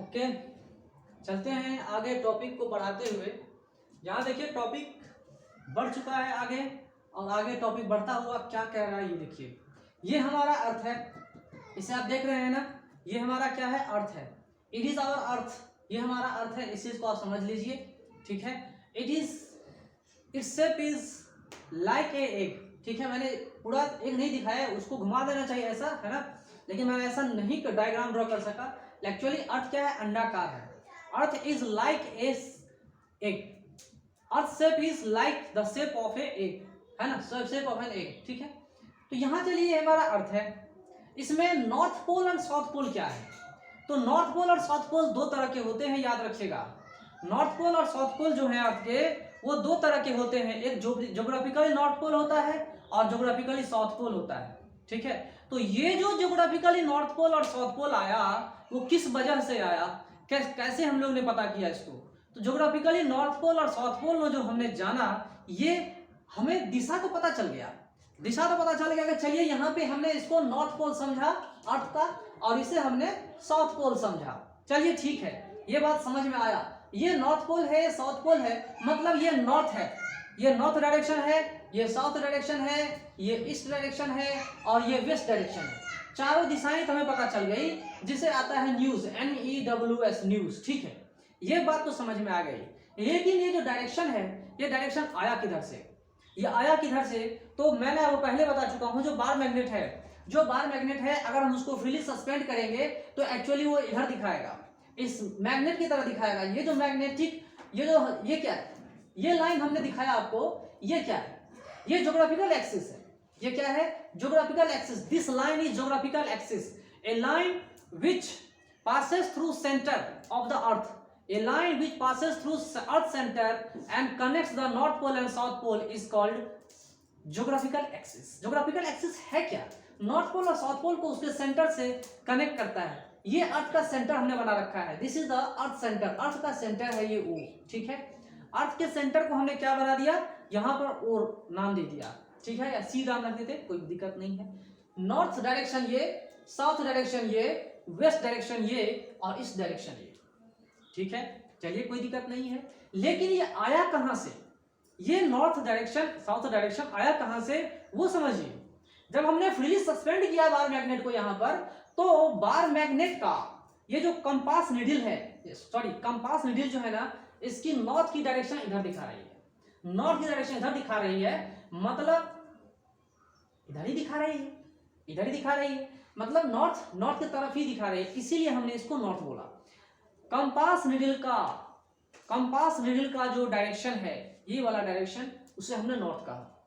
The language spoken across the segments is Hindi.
ओके, चलते हैं आगे टॉपिक को बढ़ाते हुए। यहाँ देखिए टॉपिक बढ़ चुका है आगे, और आगे टॉपिक बढ़ता हुआ क्या कह रहा है ये देखिए। ये हमारा अर्थ है, इसे आप देख रहे हैं ना, ये हमारा क्या है, अर्थ है। इट इज आवर अर्थ, ये हमारा अर्थ है, इस चीज को आप समझ लीजिए, ठीक है। Its shape is like a egg, ठीक है। मैंने पूरा एग नहीं दिखाया, उसको घुमा देना चाहिए ऐसा, है ना, लेकिन मैं ऐसा नहीं डायग्राम ड्रॉ कर सका। एक्चुअली अर्थ क्या है, अंडाकार है। Earth is like a egg, earth shape is like the shape of A egg, है ना, शेप ऑफ एन एग, ठीक है। तो यहाँ चलिए हमारा अर्थ है, इसमें नॉर्थ पोल और साउथ पोल क्या है। तो नॉर्थ पोल और साउथ पोल दो तरह के होते हैं, याद रखिएगा। नॉर्थ पोल और साउथ पोल जो है अर्थ के, वो दो तरह के होते हैं। एक ज्योग्राफिकली नॉर्थ पोल होता है और ज्योग्राफिकली साउथ पोल होता है, ठीक है। तो ये जो ज्योग्राफिकली नॉर्थ पोल और साउथ पोल आया, वो किस वजह से आया, कैसे हम लोग ने पता किया इसको। तो ज्योग्राफिकली नॉर्थ पोल और साउथ पोल जो हमने जाना, ये हमें दिशा को पता चल गया। दिशा तो पता चल गया कि चलिए यहाँ पे हमने इसको नॉर्थ पोल समझा अर्थ का, और इसे हमने साउथ पोल समझा। चलिए ठीक है, ये बात समझ में आया। ये नॉर्थ पोल है, साउथ पोल है, मतलब ये नॉर्थ है, ये नॉर्थ डायरेक्शन है, ये साउथ डायरेक्शन है, ये ईस्ट डायरेक्शन है, और ये वेस्ट डायरेक्शन है। चारों दिशाएं तो हमें पता चल गई, जिसे आता है न्यूज, NEWS न्यूज, ठीक है। ये बात तो समझ में आ गई। लेकिन ये जो डायरेक्शन है, ये डायरेक्शन आया किधर से, ये आया किधर से, तो मैंने आपको पहले बता चुका हूं। जो बार मैग्नेट है, जो बार मैग्नेट है, अगर हम उसको फ्रीली सस्पेंड करेंगे तो एक्चुअली वो इधर दिखाएगा, इस मैग्नेट की तरह दिखाएगा। ये जो मैग्नेटिक, ये क्या है, ये लाइन हमने दिखाया आपको, ये क्या है, ये ज्योग्राफिकल एक्सिस है। ये क्या है, geographical axis. This line is geographical axis, A line which passes through center of the earth, a line which passes through earth center and connects the north pole and south pole is called geographical axis। geographical axis है क्या, नॉर्थ पोल और साउथ पोल को उसके सेंटर से कनेक्ट करता है। ये अर्थ का सेंटर हमने बना रखा है, this is the earth centre, earth का सेंटर है ये O, ठीक है। अर्थ के सेंटर को हमने क्या बना दिया, यहाँ पर और नाम दे दिया, ठीक है, या सी नाम रख देते, कोई दिक्कत नहीं है। नॉर्थ डायरेक्शन ये, साउथ डायरेक्शन ये, वेस्ट डायरेक्शन ये, और ईस्ट डायरेक्शन ये, ठीक है। चलिए कोई दिक्कत नहीं है। लेकिन ये आया कहां से, ये नॉर्थ डायरेक्शन साउथ डायरेक्शन आया कहां से, वो समझिए। जब हमने फ्रीली सस्पेंड किया बार मैग्नेट को यहाँ पर, तो बार मैग्नेट का ये जो कंपास नीडल है, सॉरी कंपास नीडल जो है ना, इसकी नॉर्थ की डायरेक्शन इधर दिखा रही है, नॉर्थ की डायरेक्शन इधर दिखा रही है, मतलब इधर ही दिखा रही है, इधर ही दिखा रही है, मतलब नॉर्थ की तरफ ही दिखा रही है, इसीलिए हमने इसको नॉर्थ बोला। कंपास नीडल का जो डायरेक्शन है, ये वाला डायरेक्शन, उसे हमने नॉर्थ कहा,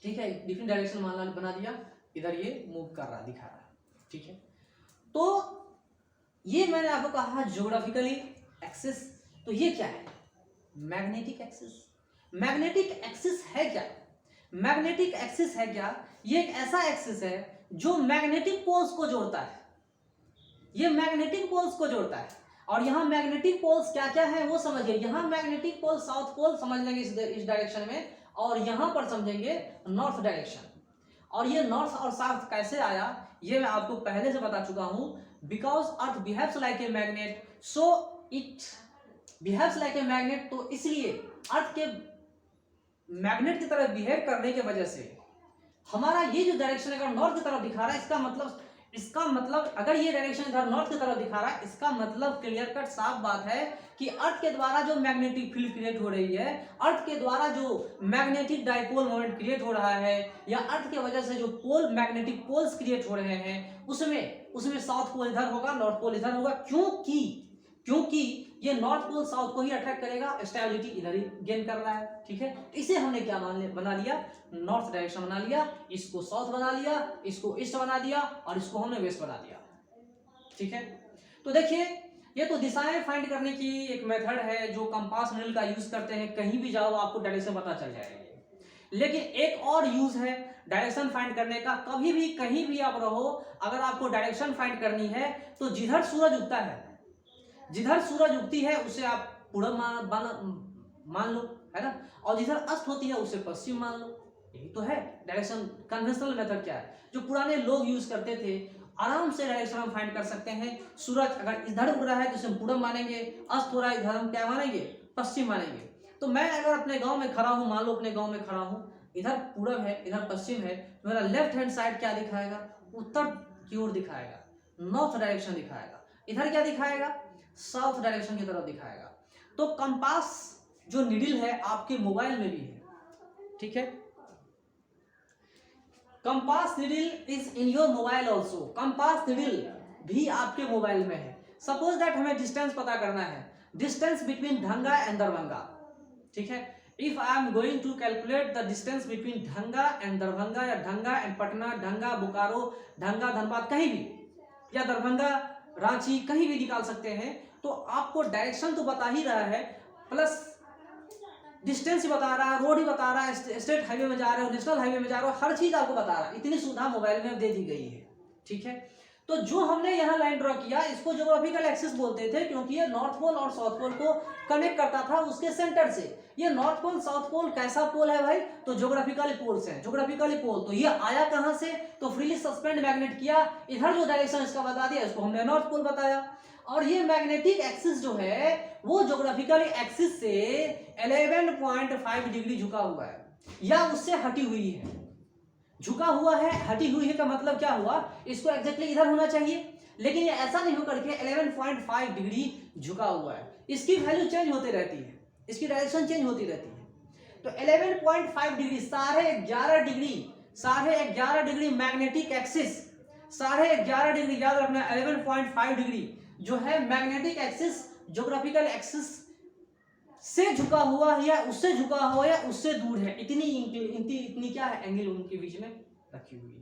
ठीक है। डिफरेंट डायरेक्शन बना दिया, इधर ये मूव कर रहा, दिखा रहा है, ठीक है। तो ये मैंने आपको कहा ज्योग्राफिकली एक्सिस। तो ये क्या है, मैग्नेटिक एक्सिस। मैग्नेटिक एक्सिस है क्या, मैग्नेटिक एक्सिस है क्या, ये एक ऐसा एक्सिस है जो मैग्नेटिक पोल्स को जोड़ता है, ये मैग्नेटिक पोल्स को जोड़ता है। और यहाँ मैग्नेटिक पोल्स क्या क्या है वो समझिए। यहाँ मैग्नेटिक पोल साउथ पोल समझ लेंगे इस डायरेक्शन में, और यहाँ पर समझेंगे नॉर्थ डायरेक्शन। और ये नॉर्थ और साउथ कैसे आया, ये मैं आपको पहले से बता चुका हूँ। Because earth behaves like a magnet, so it behaves like a magnet. तो इसलिए अर्थ के मैग्नेट की तरह बिहेव करने की वजह से हमारा ये जो डायरेक्शन अगर नॉर्थ की तरफ दिखा रहा है, इसका मतलब अगर ये डायरेक्शन इधर नॉर्थ की तरफ दिखा रहा है, इसका मतलब क्लियर कट साफ बात है कि अर्थ के द्वारा जो मैग्नेटिक फील्ड क्रिएट हो रही है, अर्थ के द्वारा जो मैग्नेटिक डाइपोल मोमेंट क्रिएट हो रहा है, या अर्थ के वजह से जो पोल मैग्नेटिक पोल्स क्रिएट हो रहे हैं, उसमें साउथ पोल इधर होगा, नॉर्थ पोल इधर होगा। क्योंकि ये नॉर्थ पोल साउथ को ही अट्रैक्ट करेगा, स्टेबिलिटी इधर ही गेन कर रहा है, ठीक है। इसे हमने क्या बना लिया, नॉर्थ डायरेक्शन बना लिया, इसको साउथ बना लिया, इसको ईस्ट बना दिया, और इसको हमने वेस्ट बना दिया, ठीक है। तो देखिए, ये तो दिशाएं फाइंड करने की एक मेथड है जो कंपास नीडल का यूज करते हैं। कहीं भी जाओ आपको डायरेक्शन पता चल जाएगी। लेकिन एक और यूज है डायरेक्शन फाइंड करने का। कभी भी कहीं भी आप रहो, अगर आपको डायरेक्शन फाइंड करनी है, तो जिधर सूरज उगता है, जिधर सूरज उगती है उसे आप पूर्व मान लो, है ना, और जिधर अस्त होती है उसे पश्चिम मान लो। यही तो है डायरेक्शन। कन्वेंशनल मेथड क्या है, जो पुराने लोग यूज करते थे, आराम से डायरेक्शन हम फाइंड कर सकते हैं। सूरज अगर इधर उग रहा है तो इसे हम पूरब मानेंगे, अस्त हो रहा है इधर हम क्या मानेंगे, पश्चिम मानेंगे। तो मैं अगर अपने गांव में खड़ा हूं, मान लो अपने गांव में खड़ा हूं, इधर पूरब है इधर पश्चिम है, तो मेरा लेफ्ट हैंड साइड क्या दिखाएगा, उत्तर की ओर दिखाएगा, नॉर्थ डायरेक्शन दिखाएगा। इधर क्या दिखाएगा, साउथ डायरेक्शन की तरफ दिखाएगा। तो कंपास जो नीडल है आपके मोबाइल में भी है, ठीक है। Compass needle is in your mobile also, compass needle भी आपके मोबाइल में है। सपोज दैट हमें डिस्टेंस पता करना है, distance between Dhanga and Darbhanga, ठीक है। If I am going to calculate the distance between Dhanga and Darbhanga, या ढंगा एंड पटना, ढंगा बोकारो, ढंगा धनबाद, कहीं भी, या दरभंगा रांची, कहीं भी निकाल सकते हैं। तो आपको डायरेक्शन तो बता ही रहा है, प्लस डिस्टेंस ही बता रहा है, रोड ही बता रहा है, स्टेट हाईवे में जा रहे हो, नेशनल हाईवे में जा रहे हो, हर चीज आपको बता रहा है। इतनी सुविधा मोबाइल में दे दी गई है, ठीक है। तो जो हमने यहाँ लाइन ड्रॉ किया इसको ज्योग्राफिकल एक्सिस बोलते थे, क्योंकि ये नॉर्थ पोल और साउथ पोल को कनेक्ट करता था उसके सेंटर से। ये नॉर्थ पोल साउथ पोल कैसा पोल है भाई, तो ज्योग्राफिकली पोल से, ज्योग्राफिकली पोल। तो ये आया कहां से, तो फ्रीली सस्पेंड मैग्नेट किया, इधर जो डायरेक्शन इसका बता दिया इसको हमने नॉर्थ पोल बताया। और ये मैग्नेटिक एक्सिस जो है वो ज्योग्राफिकल एक्सिस से 11.5 डिग्री झुका हुआ है, या उससे हटी हुई है। झुका हुआ है, हटी हुई है का मतलब क्या हुआ, इसको एग्जैक्टली इधर होना चाहिए, लेकिन ये ऐसा नहीं होकर के 11.5 डिग्री झुका हुआ है। इसकी वैल्यू चेंज होती रहती है, इसकी डायरेक्शन चेंज होती रहती है। तो 11.5 degree, 11.5 degree magnetic axis, 11.5 degree याद रखना, 11.5 डिग्री जो है मैग्नेटिक एक्सिस ज्योग्राफिकल एक्सिस से झुका हुआ है, या उससे झुका हुआ है, या उससे दूर है। इतनी क्या है एंगल उनके बीच में रखी हुई है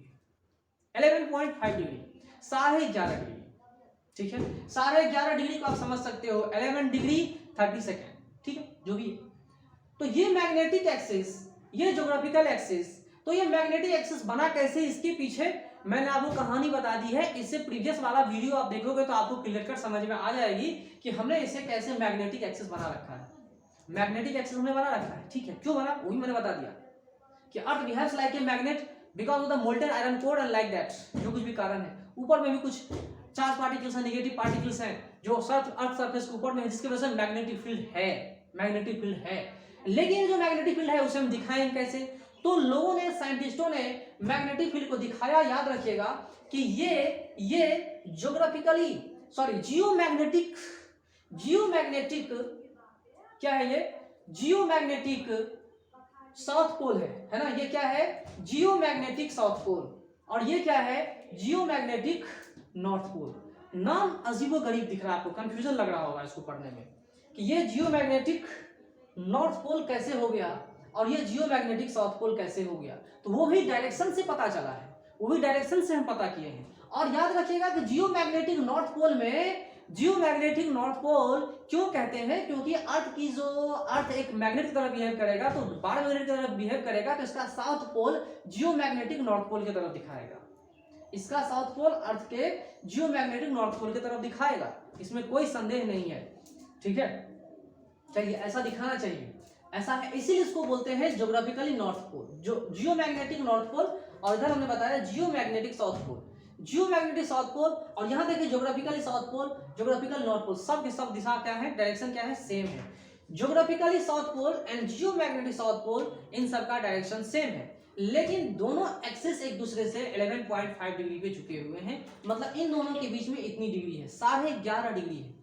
11.5 डिग्री, 11.5 डिग्री, ठीक है। 11.5 डिग्री को आप समझ सकते हो 11 डिग्री 30 सेकेंड, ठीक है, जो भी है। तो ये मैग्नेटिक एक्सिस, ये ज्योग्राफिकल एक्सिस, तो ये मैग्नेटिक एक्सिस बना कैसे, इसके पीछे मैंने आपको कहानी बता दी है। इससे प्रीवियस वाला वीडियो आप देखोगे तो आपको क्लियर कट समझ में आ जाएगी कि हमने इसे कैसे मैग्नेटिक एक्सिस बना रखा है। मैग्नेटिक एक्सिस हमने बना रखा है, ठीक है। क्यों बना, वही मैंने बता दिया कि earth behaves like a magnet because of the molten iron core and like that, जो कुछ भी कारण है। ऊपर में भी कुछ चार्ज पार्टिकल्स हैं, नेगेटिव पार्टिकल्स हैं जो अर्थ सरफेस के ऊपर में है, जिसकी वजह से मैग्नेटिक फील्ड है, मैग्नेटिक फील्ड है। लेकिन जो मैग्नेटिक फील्ड है उसे हम दिखाएंगे कैसे, तो लोगों ने, साइंटिस्टों ने मैग्नेटिक फील्ड को दिखाया। याद रखिएगा कि ये ज्योग्राफिकली जियोमैग्नेटिक क्या है, ये जियोमैग्नेटिक साउथ पोल है ना। ये क्या है, जियोमैग्नेटिक साउथ पोल, और ये क्या है, जियोमैग्नेटिक नॉर्थ पोल। नाम अजीबो गरीब दिख रहा है आपको, कंफ्यूजन लग रहा होगा इसको पढ़ने में कि ये जियोमैग्नेटिक नॉर्थ पोल कैसे हो गया और ये जियोमैग्नेटिक साउथ पोल कैसे हो गया। तो वो भी डायरेक्शन से पता चला है, वो भी डायरेक्शन से हम पता किए हैं। और याद रखिएगा कि जियोमैग्नेटिक नॉर्थ पोल में, जियोमैग्नेटिक नॉर्थ पोल क्यों कहते हैं, क्योंकि अर्थ एक मैग्नेट की तरह बिहेव करेगा, तो बार मैग्नेट की तरह बिहेव करेगा, तो इसका south pole geomagnetic north pole की तरफ दिखाएगा। इसका साउथ पोल अर्थ के जियोमैग्नेटिक नॉर्थ पोल की तरफ दिखाएगा, इसमें कोई संदेह नहीं है, ठीक है। चलिए, ऐसा दिखाना चाहिए, ऐसा है, इसीलिए इसको बोलते हैं ज्योग्राफिकली नॉर्थ पोल, जो जियोमैग्नेटिक नॉर्थ पोल, और इधर हमने बताया geomagnetic south pole, geomagnetic south pole. और यहाँ देखिए geographically south pole, geographical north pole, सब के सब दिशा क्या है, डायरेक्शन क्या है, सेम है। Geographically south pole and geomagnetic south pole, इन सब का डायरेक्शन सेम है, लेकिन दोनों एक्सिस एक दूसरे से 11.5 डिग्री पे झुके हुए हैं। मतलब इन दोनों के बीच में इतनी डिग्री है, 11.5 डिग्री है,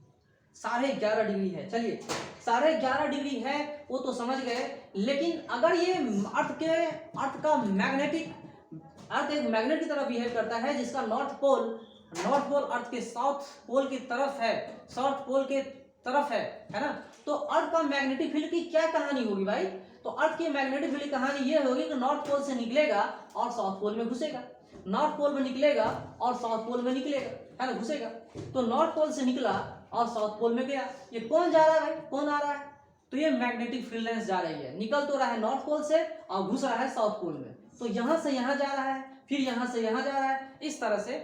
11.5 डिग्री है। चलिए, 11.5 डिग्री है वो तो समझ गए, लेकिन अगर ये अर्थ का मैग्नेटिक, अर्थ एक मैग्नेट की तरह बिहेव करता है, जिसका नॉर्थ पोल अर्थ के साउथ पोल की तरफ है, साउथ पोल के तरफ है ना। तो अर्थ का मैग्नेटिक फील्ड की क्या कहानी होगी भाई, तो अर्थ की मैग्नेटिक फील्ड की कहानी ये होगी कि नॉर्थ पोल से निकलेगा और साउथ पोल में घुसेगा, नॉर्थ पोल में निकलेगा और साउथ पोल में निकलेगा, है ना, घुसेगा। तो नॉर्थ पोल से निकला और साउथ पोल में गया। ये कौन जा रहा है भाई, कौन आ रहा है, तो ये मैग्नेटिक फील्ड लाइंस जा रही है, निकल तो रहा है नॉर्थ पोल से और घुस रहा है साउथ पोल में। तो यहां से यहां जा रहा है, फिर यहां से यहां जा रहा है। इस तरह से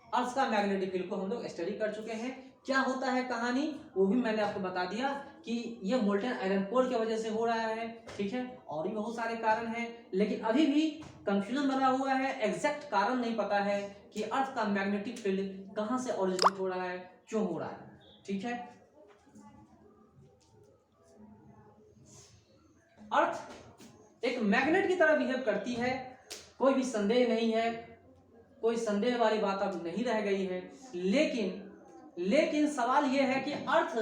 अर्थ का मैग्नेटिक फील्ड को हम लोग स्टडी कर चुके हैं। क्या होता है कहानी वो भी मैंने आपको बता दिया कि ये मोल्टेन आयरन कोर की वजह से हो रहा है, ठीक है। और भी बहुत सारे कारण हैं, लेकिन अभी भी कंफ्यूजन बना हुआ है, एग्जैक्ट कारण नहीं पता है कि अर्थ का मैग्नेटिक फील्ड कहां से ओरिजिनेट हो रहा है, क्यों हो रहा है, ठीक है। अर्थ एक मैग्नेट की तरह बिहेव करती है, कोई भी संदेह नहीं है, कोई संदेह वाली बात अब नहीं रह गई है। लेकिन सवाल यह है कि अर्थ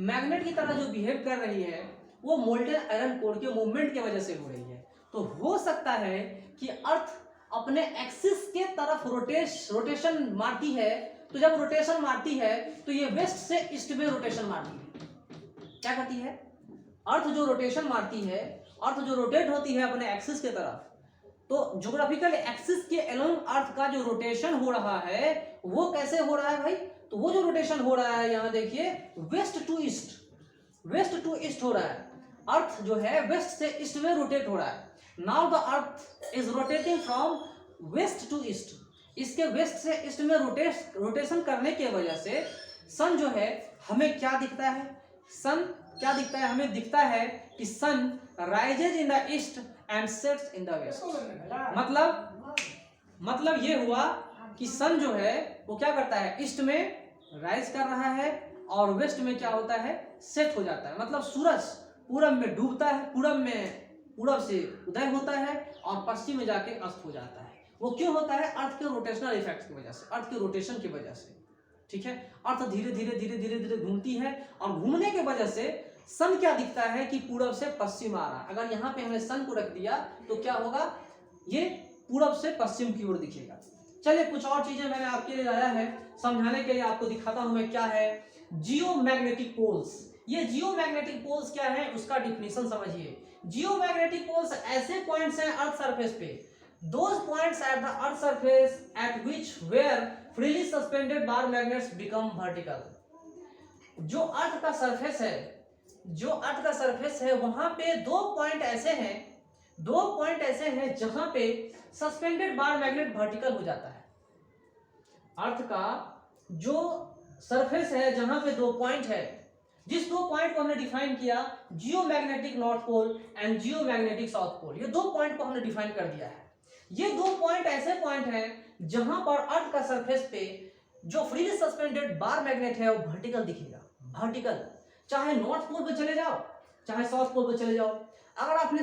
मैग्नेट की तरह जो बिहेव कर रही है वो मोल्टेन आयरन कोर के मूवमेंट की वजह से हो रही है। तो हो सकता है कि अर्थ अपने एक्सिस के तरफ रोटेशन मारती है, तो जब रोटेशन मारती है तो ये वेस्ट से ईस्ट में रोटेशन मारती है। क्या करती है? अर्थ जो रोटेशन मारती है, अर्थ जो रोटेट होती है अपने एक्सिस के तरफ, तो ज्योग्राफिकल एक्सिस के अलोंग अर्थ का जो रोटेशन हो रहा है वो कैसे हो रहा है भाई? तो वो जो रोटेशन हो रहा है यहाँ देखिए वेस्ट टू ईस्ट हो रहा है। अर्थ जो है वेस्ट से ईस्ट में रोटेट हो रहा है। Now the earth is rotating from west to east. इसके वेस्ट से ईस्ट में रोटेशन करने की वजह से सन जो है हमें क्या दिखता है? सन क्या दिखता है? हमें दिखता है कि sun rises in the east and sets in the west. मतलब ये हुआ कि सन जो है वो क्या करता है? ईस्ट में राइज कर रहा है और वेस्ट में क्या होता है? सेट हो जाता है। मतलब सूरज पूरब में डूबता है, पूरब से उदय होता है और पश्चिम में जाके अस्त हो जाता है। वो क्यों होता है? अर्थ के रोटेशनल इफेक्ट्स की वजह से, अर्थ के रोटेशन की वजह से, ठीक है। अर्थ धीरे धीरे घूमती है और घूमने की वजह से सन क्या दिखता है कि पूरब से पश्चिम आ रहा है। अगर यहाँ पे हमने सन को रख दिया तो क्या होगा? ये पूरब से पश्चिम की ओर दिखेगा। चलिए कुछ और चीजें मैंने आपके लिए लाया है समझाने के लिए, आपको दिखाता हूं मैं क्या है जियोमैग्नेटिक पोल्स। ये जियोमैग्नेटिक पोल्स क्या है उसका डिफिनीशन समझिए। जियोमैग्नेटिक पोल्स ऐसे पॉइंट्स हैं अर्थ सरफेस पे, those points at the earth surface at which where freely suspended bar magnets become vertical. जो अर्थ का सरफेस है वहां पे दो पॉइंट ऐसे हैं जहां पे सस्पेंडेड बार मैग्नेट वर्टिकल हो जाता है। अर्थ का जो सरफेस है जहां पे दो पॉइंट है, जिस दो पॉइंट को हमने डिफाइन किया geomagnetic north pole and geomagnetic south pole, ये दो पॉइंट को हमने डिफाइन कर दिया है। ये दो पॉइंट ऐसे पॉइंट हैं जहां पर अर्थ का सरफेस पे जो फ्रीली सस्पेंडेड बार मैग्नेट है वो वर्टिकल दिखेगा, वर्टिकल। चाहे नॉर्थ पोल पे चले जाओ चाहे साउथ पोल पे चले जाओ। अगर आपने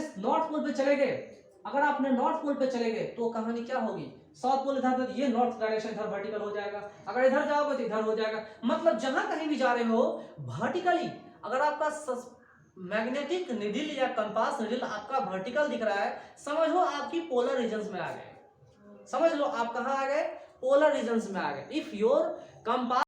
नॉर्थ पोल पे चले गए तो कहानी क्या होगी? साउथ पोल इधर तो ये नॉर्थ डायरेक्शन इधर वर्टिकल हो जाएगा, अगर इधर जाओगे तो इधर हो जाएगा। मतलब जहां कहीं भी जा रहे हो वर्टिकली, अगर आपका मैग्नेटिक निडिल या कंपास निडिल आपका वर्टिकल दिख रहा है, समझ लो आपकी पोलर रीजन्स में आ गए। समझ लो आप कहां आ गए? पोलर रीजन्स में आ गए। If your compass